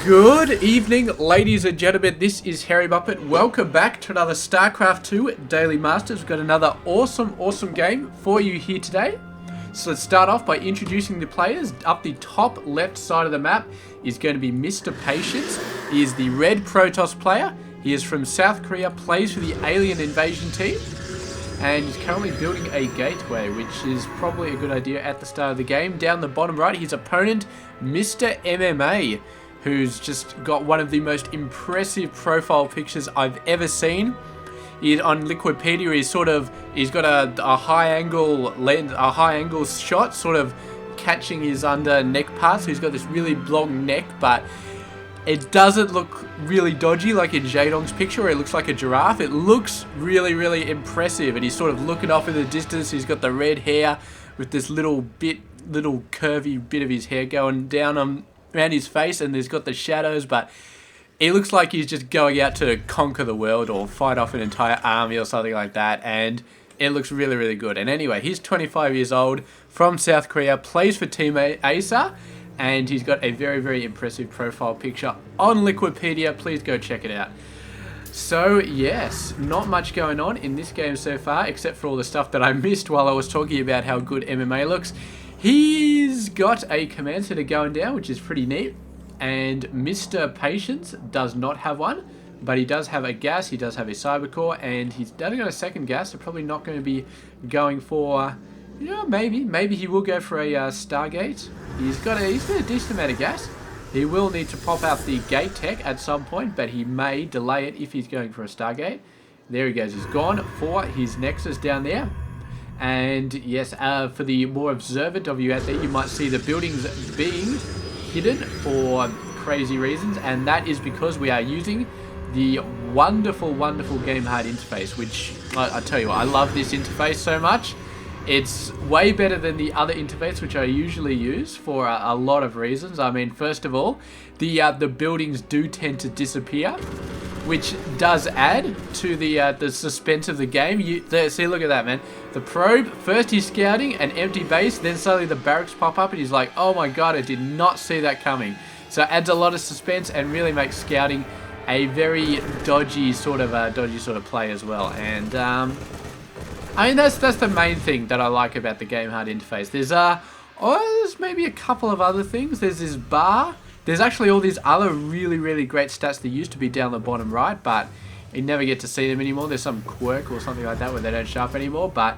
Good evening, ladies and gentlemen. This is Harry Muppet. Welcome back to another Starcraft 2 Daily Masters. We've got another awesome game for you here today. So let's start off by introducing the players. Up the top left side of the map is going to be Mr. Patience. He is the red Protoss player. He is from South Korea, plays for the Alien Invasion team, and he's currently building a gateway, which is probably a good idea at the start of the game. Down the bottom right, his opponent, Mr. MMA, who's just got one of the most impressive profile pictures I've ever seen. On Wikipedia, he's got a high angle lens, a high angle shot, sort of catching his under neck part. So he's got this really long neck, but it doesn't look really dodgy like in Jadong's picture where it looks like a giraffe. It looks really impressive, and he's sort of looking off in the distance. He's got the red hair with this little curvy bit of his hair going down around his face, and there's got the shadows, but it looks like he's just going out to conquer the world or fight off an entire army or something like that, and it looks really good. And anyway, he's 25 years old, from South Korea, plays for Team ASA, and he's got a very impressive profile picture on Wikipedia. Please go check it out. So yes, not much going on in this game so far, except for all the stuff that I missed while I was talking about how good MMA looks. He's got a command center going down, which is pretty neat. And Mr. Patience does not have one, but he does have a gas, he does have a cyber core, and he's only got a second gas, so probably not going to be going for, maybe he will go for a Stargate. He's got a decent amount of gas. He will need to pop out the gate tech at some point, but he may delay it if he's going for a Stargate. There he goes, he's gone for his Nexus down there. And yes, for the more observant of you out there, you might see the buildings being hidden for crazy reasons, and that is because we are using the wonderful game hard interface, which I tell you what, I love this interface so much. It's way better than the other interface which I usually use for a lot of reasons. I mean, first of all, the buildings do tend to disappear, which does add to the suspense of the game. See, look at that, man. The probe, first he's scouting an empty base, then suddenly the barracks pop up and he's like, oh my god, I did not see that coming. So it adds a lot of suspense and really makes scouting a very dodgy sort of play as well. And I mean, that's the main thing that I like about the game hard interface. There's maybe a couple of other things. There's this bar. There's actually all these other really great stats that used to be down the bottom right, but you never get to see them anymore. There's some quirk or something like that where they don't show up anymore, but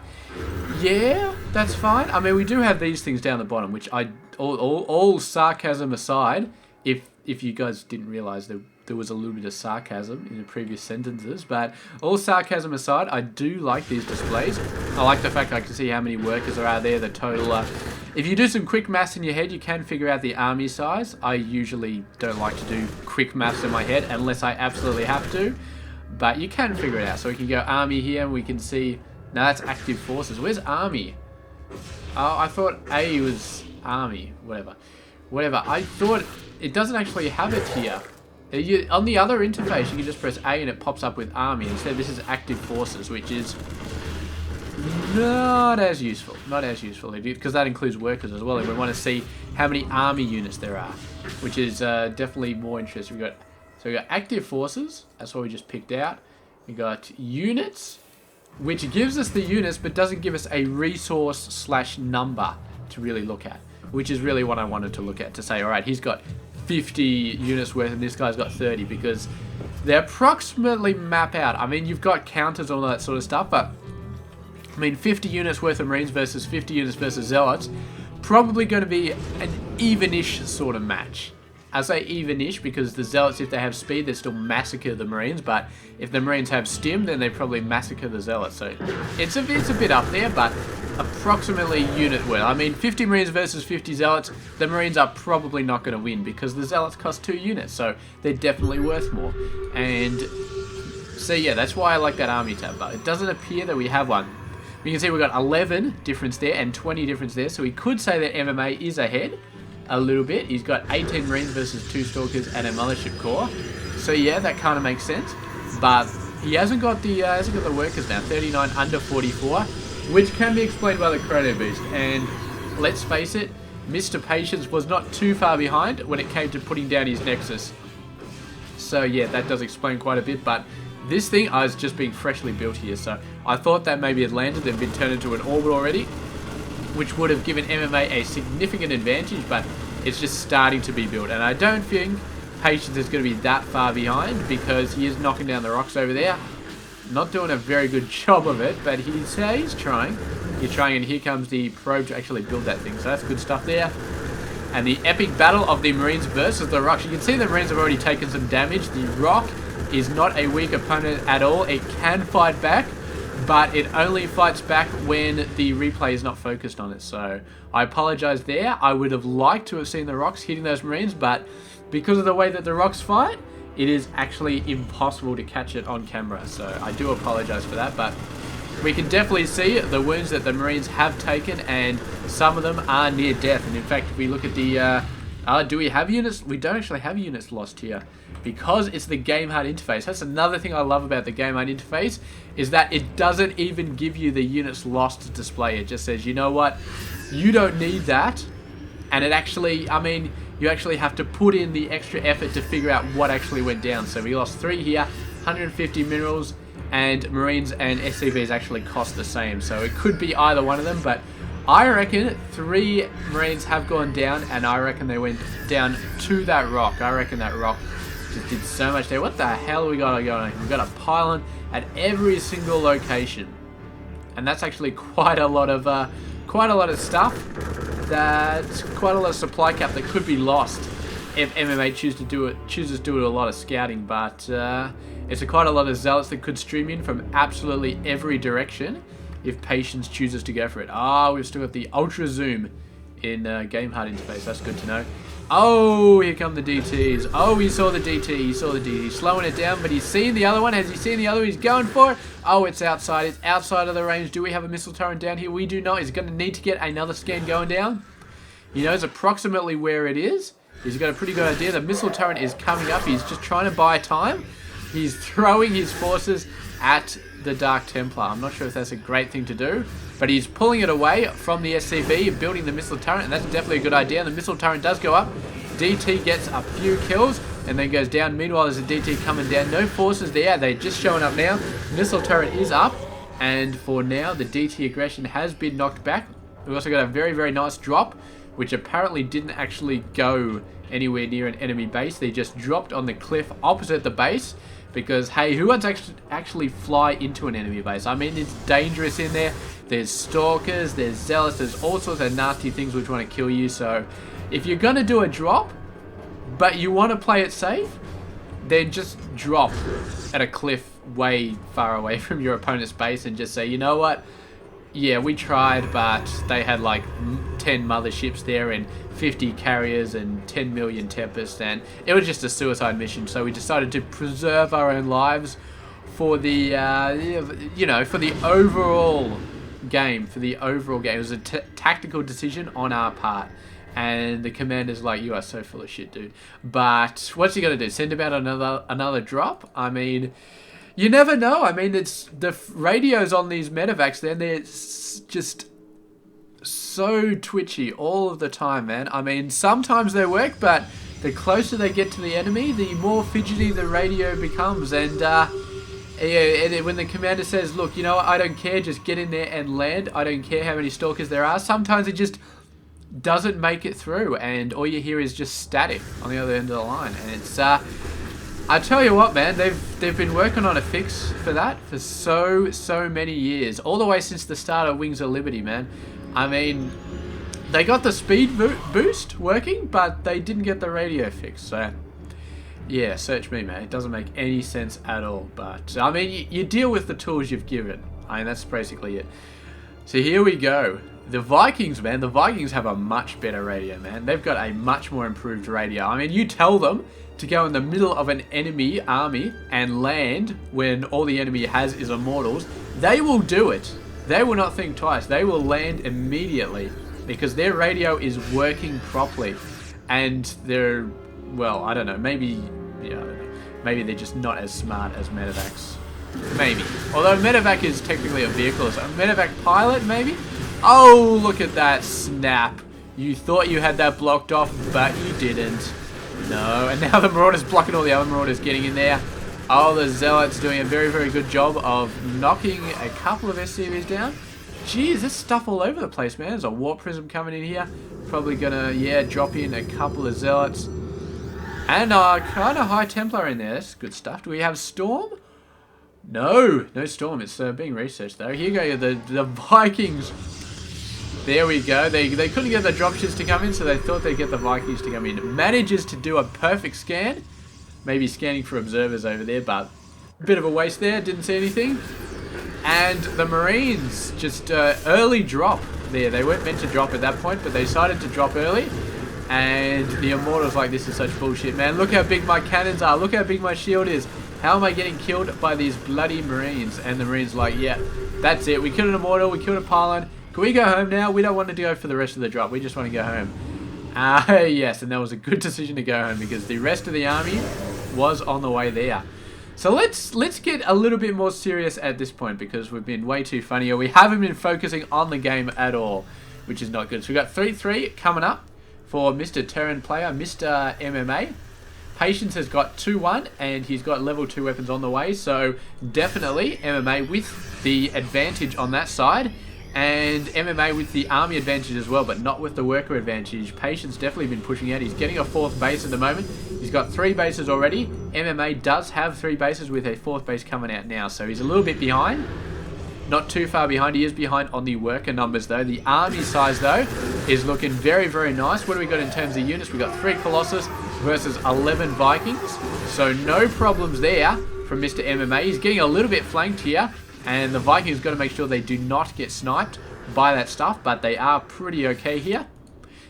yeah, that's fine. I mean, we do have these things down the bottom, which all sarcasm aside, if you guys didn't realize there was a little bit of sarcasm in the previous sentences, but all sarcasm aside, I do like these displays. I like the fact I can see how many workers are out there, the total. If you do some quick maths in your head, you can figure out the army size. I usually don't like to do quick maths in my head unless I absolutely have to, but you can figure it out. So we can go army here and we can see, now that's active forces. Where's army? Oh, I thought A was army, whatever. I thought it doesn't actually have it here. On the other interface, you can just press A and it pops up with army. Instead, this is active forces, which is not as useful, because that includes workers as well, and we want to see how many army units there are, which is definitely more interesting. So we got active forces, that's what we just picked out. We got units, which gives us the units, but doesn't give us a resource / number to really look at, which is really what I wanted to look at, to say, all right, he's got 50 units worth and this guy's got 30, because they approximately map out. I mean, you've got counters and all that sort of stuff, but I mean, 50 units worth of Marines versus 50 units versus Zealots, probably going to be an even-ish sort of match. I say even-ish because the Zealots, if they have speed, they still massacre the Marines, but if the Marines have stim, then they probably massacre the Zealots. So it's a bit up there, but approximately unit worth. I mean, 50 Marines versus 50 Zealots, the Marines are probably not going to win because the Zealots cost 2 units, so they're definitely worth more. And so yeah, that's why I like that army tab, but it doesn't appear that we have one. You can see we've got 11 difference there and 20 difference there, so we could say that MMA is ahead a little bit. He's got 18 Marines versus 2 Stalkers and a Mothership Core. So yeah, that kind of makes sense. But he hasn't got the workers now. 39 under 44, which can be explained by the Chrono Boost. And let's face it, Mr. Patience was not too far behind when it came to putting down his Nexus. So yeah, that does explain quite a bit, but this thing is just being freshly built here, so I thought that maybe it landed and been turned into an orbit already, which would have given MMA a significant advantage, but it's just starting to be built, and I don't think Patience is going to be that far behind because he is knocking down the rocks over there. Not doing a very good job of it, but he's trying. He's trying, and here comes the probe to actually build that thing, so that's good stuff there. And the epic battle of the Marines versus the Rocks. You can see the Marines have already taken some damage. The Rock is not a weak opponent at all. It can fight back, but it only fights back when the replay is not focused on it. So I apologize there. I would have liked to have seen the Rocks hitting those Marines, but because of the way that the Rocks fight, it is actually impossible to catch it on camera. So I do apologize for that, but we can definitely see the wounds that the Marines have taken, and some of them are near death. And in fact, if we look at the... do we have units? We don't actually have units lost here because it's the game HUD interface. That's another thing I love about the game HUD interface, is that it doesn't even give you the units lost to display. It just says, you know what? You don't need that. And it actually, I mean, you actually have to put in the extra effort to figure out what actually went down. So we lost 3 here, 150 minerals, and Marines and SCVs actually cost the same. So it could be either one of them, but I reckon 3 Marines have gone down, and I reckon they went down to that rock. I reckon that rock just did so much there. What the hell we got going on? We've got a pylon at every single location, and that's actually quite a lot of stuff. That's quite a lot of supply cap that could be lost if MMA chooses to do a lot of scouting, but it's quite a lot of zealots that could stream in from absolutely every direction if Patience chooses to go for it. We've still got the ultra zoom in game HUD interface. That's good to know. Oh, here come the DTs. Oh, he saw the DT. He saw the DT. Slowing it down, but he's seen the other one. Has he seen the other one? He's going for it. Oh, it's outside. It's outside of the range. Do we have a missile turret down here? We do not. He's going to need to get another scan going down. He knows approximately where it is. He's got a pretty good idea. The missile turret is coming up. He's just trying to buy time. He's throwing his forces at the Dark Templar. I'm not sure if that's a great thing to do, but he's pulling it away from the SCV and building the missile turret, and that's definitely a good idea. The missile turret does go up. DT gets a few kills and then goes down. Meanwhile, there's a DT coming down. No forces there. They're just showing up now. Missile turret is up, and for now, the DT aggression has been knocked back. We've also got a very, very nice drop, which apparently didn't actually go anywhere near an enemy base. They just dropped on the cliff opposite the base, because, hey, who wants to actually fly into an enemy base? I mean, it's dangerous in there. There's stalkers, there's zealots, there's all sorts of nasty things which want to kill you. So if you're going to do a drop, but you want to play it safe, then just drop at a cliff way far away from your opponent's base and just say, you know what? Yeah, we tried, but they had like 10 motherships there and 50 carriers and 10 million Tempest, and it was just a suicide mission. So we decided to preserve our own lives for the, for the overall game. It was a tactical decision on our part. And the commander's like, you are so full of shit, dude. But what's he gonna do? Send him out another drop? I mean, you never know. I mean, it's the radios on these medevacs, they're just so twitchy all of the time, man. I mean, sometimes they work, but the closer they get to the enemy, the more fidgety the radio becomes. And when the commander says, look, you know what, I don't care, just get in there and land. I don't care how many stalkers there are. Sometimes it just doesn't make it through, and all you hear is just static on the other end of the line. And it's I tell you what, man, they've been working on a fix for that for so many years, all the way since the start of Wings of Liberty, man. I mean, they got the speed boost working, but they didn't get the radio fixed. So yeah, search me, man. It doesn't make any sense at all. But I mean, you deal with the tools you've given. I mean, that's basically it. So here we go. The Vikings, man, the Vikings have a much better radio, man. They've got a much more improved radio. I mean, you tell them to go in the middle of an enemy army and land when all the enemy has is immortals, they will do it. They will not think twice. They will land immediately because their radio is working properly. And they're, well, I don't know, maybe, yeah, I don't know. Maybe they're just not as smart as medevacs. Maybe. Although medevac is technically a vehicle, so a medevac pilot, maybe? Oh, look at that snap. You thought you had that blocked off, but you didn't. No, and now the Marauders blocking all the other Marauders getting in there. Oh, the Zealots doing a very, very good job of knocking a couple of SCVs down. Geez, there's stuff all over the place, man. There's a Warp Prism coming in here. Probably gonna, yeah, drop in a couple of Zealots. And kind of High Templar in there. That's good stuff. Do we have Storm? No, no Storm. It's being researched, though. Here go the Vikings. There we go. They couldn't get the dropships to come in, so they thought they'd get the Vikings to come in. Manages to do a perfect scan. Maybe scanning for observers over there, but a bit of a waste there. Didn't see anything. And the Marines just early drop there. They weren't meant to drop at that point, but they decided to drop early. And the Immortals like, this is such bullshit, man. Look how big my cannons are. Look how big my shield is. How am I getting killed by these bloody Marines? And the Marines like, yeah, that's it. We killed an Immortal. We killed a Pylon. Can we go home now? We don't want to go for the rest of the drop. We just want to go home. Yes, and that was a good decision to go home because the rest of the army was on the way there. So let's get a little bit more serious at this point because we've been way too funny, or we haven't been focusing on the game at all, which is not good. So we've got 3-3 coming up for Mr. Terran player, Mr. MMA. Patience has got 2-1 and he's got level 2 weapons on the way. So definitely MMA with the advantage on that side. And MMA with the army advantage as well, but not with the worker advantage. Patience definitely been pushing out. He's getting a 4th base at the moment. He's got 3 bases already. MMA does have 3 bases with a 4th base coming out now. So he's a little bit behind. Not too far behind. He is behind on the worker numbers though. The army size though is looking very, very nice. What do we got in terms of units? We got 3 Colossus versus 11 Vikings. So no problems there from Mr. MMA. He's getting a little bit flanked here. And the Vikings got to make sure they do not get sniped by that stuff, but they are pretty okay here.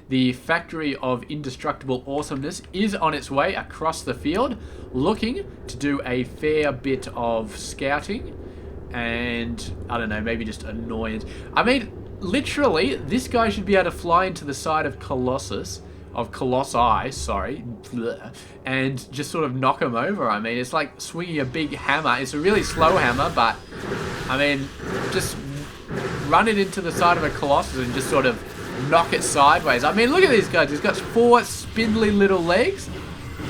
The Factory of Indestructible Awesomeness is on its way across the field, looking to do a fair bit of scouting and, I don't know, maybe just annoyance. I mean, literally, this guy should be able to fly into the side of Colossus, sorry, and just sort of knock him over. I mean, it's like swinging a big hammer. It's a really slow hammer, but I mean, just run it into the side of a Colossus and just sort of knock it sideways. I mean, look at these guys. He's got 4 spindly little legs.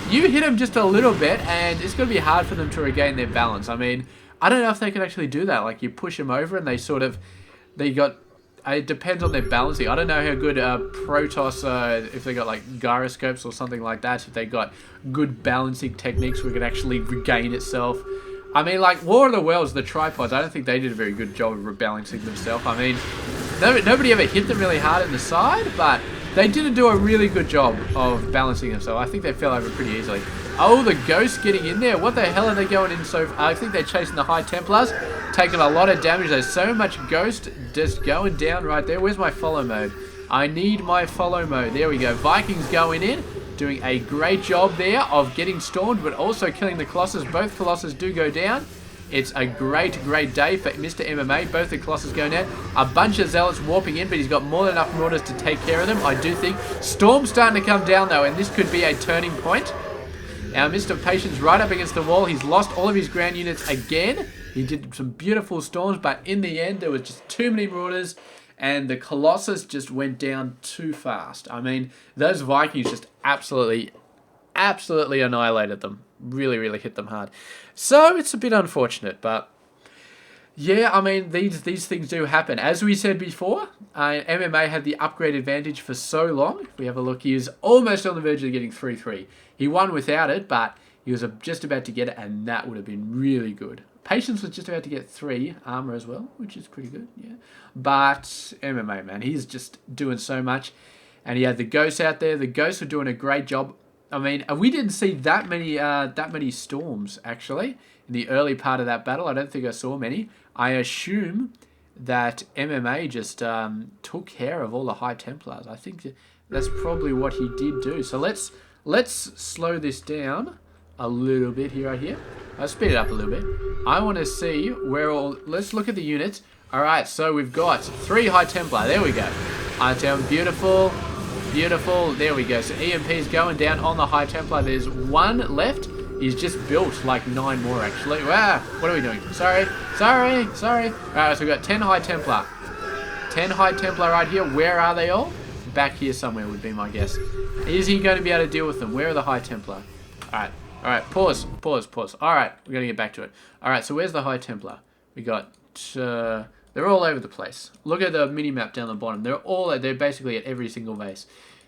You hit him just a little bit and it's going to be hard for them to regain their balance. I mean, I don't know if they can actually do that. Like, you push them over and it depends on their balancing. I don't know how good Protoss, if they got like gyroscopes or something like that, if they got good balancing techniques where it can actually regain itself. I mean, like War of the Worlds, the tripods, I don't think they did a very good job of rebalancing themselves. I mean, nobody ever hit them really hard in the side, but they didn't do a really good job of balancing themselves. I think they fell over pretty easily. Oh, the Ghost getting in there. What the hell are they going in so far? I think they're chasing the High Templars. Taking a lot of damage. There's so much Ghost just going down right there. Where's my follow mode? I need my follow mode. There we go. Vikings going in. Doing a great job there of getting stormed, but also killing the Colossus. Both Colossus do go down. It's a great, great day for Mr. MMA. Both the Colossus going down. A bunch of Zealots warping in, but he's got more than enough Marauders to take care of them. I do think. Storm's starting to come down, though, and this could be a turning point. Now, Mr. Patience right up against the wall. He's lost all of his ground units again. He did some beautiful storms, but in the end, there was just too many Marauders, and the Colossus just went down too fast. I mean, those Vikings just absolutely annihilated them. Really, really hit them hard. So, it's a bit unfortunate, but yeah, I mean, these things do happen. As we said before, MMA had the upgrade advantage for so long. If we have a look, he was almost on the verge of getting 3-3. He won without it, but he was just about to get it, and that would have been really good. Patience was just about to get 3 armor as well, which is pretty good, yeah. But MMA, man, he's just doing so much. And he had the Ghosts out there. The Ghosts were doing a great job. I mean, we didn't see that many storms, actually, in the early part of that battle. I don't think I saw many. I assume that MMA just took care of all the High Templars. I think that's probably what he did do. So let's slow this down a little bit here, right here. I'll speed it up a little bit. I want to see where all... Let's look at the units. All right, so we've got 3 High Templar. There we go. High Templar, beautiful, beautiful. There we go. So EMP's going down on the High Templar. There's 1 left. He's just built like 9 more, actually. Wow, what are we doing? Sorry. All right, so we've got 10 High Templar. 10 High Templar right here. Where are they all? back here somewhere would be my guess. Is he going to be able to deal with them? Where are the High Templar? Alright, pause. Alright, we're going to get back to it. Alright, so where's the High Templar? We got... they're all over the place. Look at the mini-map down the bottom. They're basically at every single base.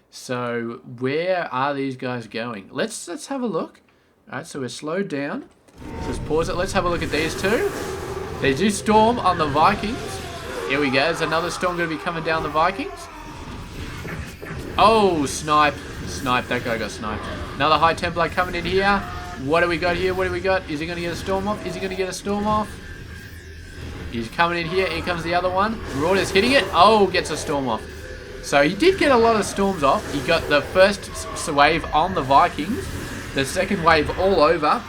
So, where are these guys going? Let's have a look. Alright, so we're slowed down. So let's pause it. Let's have a look at these two. They do storm on the Vikings. Here we go. There's another storm going to be coming down the Vikings. Oh, snipe. Snipe. That guy got sniped. Another High Templar coming in here. What do we got here? What do we got? Is he going to get a storm off? Is he going to get a storm off? He's coming in here. Here comes the other one. Marauder's hitting it. Oh, gets a storm off. So he did get a lot of storms off. He got the first wave on the Vikings. The second wave all over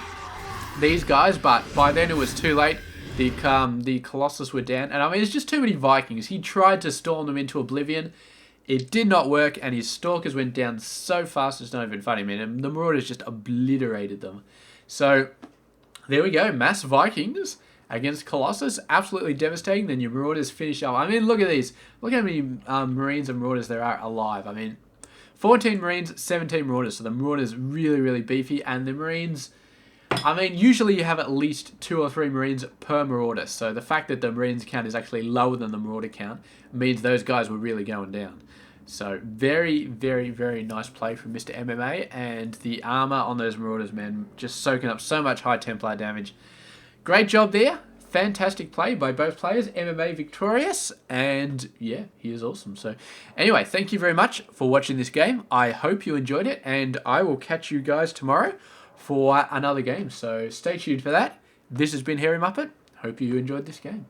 these guys. But by then it was too late. The Colossus were down. And I mean, it's just too many Vikings. He tried to storm them into oblivion. It did not work. And his Stalkers went down so fast. It's not even funny, man. And the Marauders just obliterated them. So there we go. Mass Vikings against Colossus. Absolutely devastating. Then your Marauders finish up. I mean, look at these. Look how many Marines and Marauders there are alive. I mean, 14 Marines, 17 Marauders. So the Marauders really, really beefy. And the Marines... I mean, usually you have at least 2 or 3 Marines per Marauder. So the fact that the Marines count is actually lower than the Marauder count means those guys were really going down. So very, very, very nice play from Mr. MMA. And the armor on those Marauders, man, just soaking up so much High Templar damage. Great job there. Fantastic play by both players. MMA victorious. And yeah, he is awesome. So anyway, thank you very much for watching this game. I hope you enjoyed it. And I will catch you guys tomorrow for another game. So stay tuned for that. This has been Hairy Muppet. Hope you enjoyed this game.